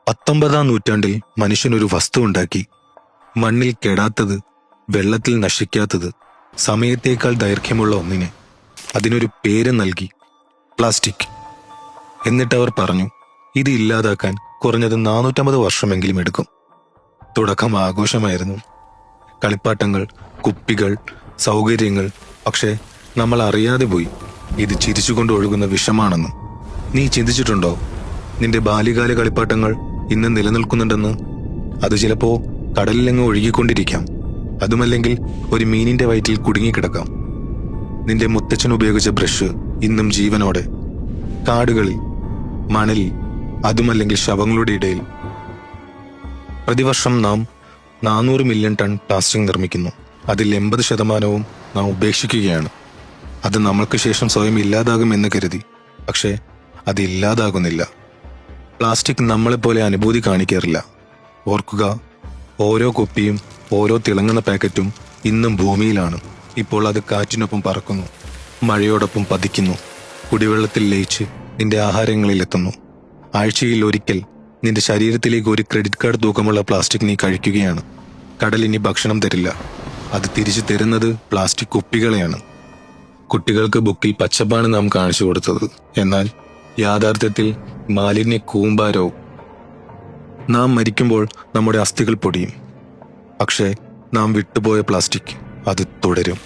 19-ാം നൂറ്റാണ്ടിൽ മനുഷ്യനൊരു വസ്തു ഉണ്ടാക്കി. മണ്ണിൽ കെടാത്തത്, വെള്ളത്തിൽ നശിക്കാത്തത്, സമയത്തേക്കാൾ ദൈർഘ്യമുള്ള ഒന്നിനെ. അതിനൊരു പേര് നൽകി, പ്ലാസ്റ്റിക്. എന്നിട്ടവർ പറഞ്ഞു, ഇത് ഇല്ലാതാക്കാൻ കുറഞ്ഞത് 450 വർഷമെങ്കിലും എടുക്കും. തുടക്കം ആഘോഷമായിരുന്നു. കളിപ്പാട്ടങ്ങൾ, കുപ്പികൾ, സൗകര്യങ്ങൾ. പക്ഷേ നമ്മൾ അറിയാതെ പോയി ഇത് ചിരിച്ചുകൊണ്ട് ഒഴുകുന്ന വിഷമാണെന്ന്. നീ ചിന്തിച്ചിട്ടുണ്ടോ നിന്റെ ബാല്യകാല കളിപ്പാട്ടങ്ങൾ ഇന്ന് നിലനിൽക്കുന്നുണ്ടെന്ന്? അത് ചിലപ്പോ കടലിലങ്ങ് ഒഴുകിക്കൊണ്ടിരിക്കാം. അതുമല്ലെങ്കിൽ ഒരു മീനിന്റെ വയറ്റിൽ കുടുങ്ങിക്കിടക്കാം. നിന്റെ മുത്തച്ഛൻ ഉപയോഗിച്ച ബ്രഷ് ഇന്നും ജീവനോടെ കാടുകളിൽ, മണലിൽ, അതുമല്ലെങ്കിൽ ശവങ്ങളുടെ ഇടയിൽ. പ്രതിവർഷം നാം 400 മില്യൺ ടൺ പ്ലാസ്റ്റിക് നിർമ്മിക്കുന്നു. അതിൽ 80% നാം ഉപേക്ഷിക്കുകയാണ്. അത് നമ്മൾക്ക് ശേഷം സ്വയം ഇല്ലാതാകുമെന്ന് കരുതി. പക്ഷേ അത് ഇല്ലാതാകുന്നില്ല. പ്ലാസ്റ്റിക് നമ്മളെപ്പോലെ അനുഭൂതി കാണിക്കാറില്ല. ഓർക്കുക, ഓരോ കുപ്പിയും ഓരോ തിളങ്ങുന്ന പാക്കറ്റും ഇന്നും ഭൂമിയിലാണ്. ഇപ്പോൾ അത് കാറ്റിനൊപ്പം പറക്കുന്നു, മഴയോടൊപ്പം പതിക്കുന്നു, കുടിവെള്ളത്തിൽ ലയിച്ച് നിന്റെ ആഹാരങ്ങളിൽ എത്തുന്നു. ആഴ്ചയിൽ ഒരിക്കൽ നിന്റെ ശരീരത്തിലേക്ക് ഒരു ക്രെഡിറ്റ് കാർഡ് തൂക്കമുള്ള പ്ലാസ്റ്റിക് നീ കഴിക്കുകയാണ്. കടൽ ഇനി ഭക്ഷണം തരില്ല. അത് തിരിച്ചു തരുന്നത് പ്ലാസ്റ്റിക് കുപ്പികളെയാണ്. കുട്ടികൾക്ക് ബുക്കിൽ പച്ചപ്പാണ് നാം കാണിച്ചു കൊടുത്തത്. എന്നാൽ യാഥാർത്ഥ്യത്തിൽ മാലിന്യ കൂമ്പാരവും. നാം മരിക്കുമ്പോൾ നമ്മുടെ അസ്ഥികൾ പൊടിയും. പക്ഷേ നാം വിട്ടുപോയ പ്ലാസ്റ്റിക് അത് തുടരും.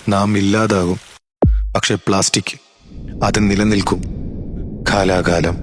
നാം ഇല്ലാതാകും. പക്ഷെ പ്ലാസ്റ്റിക് അത് നിലനിൽക്കും കാലാകാലം.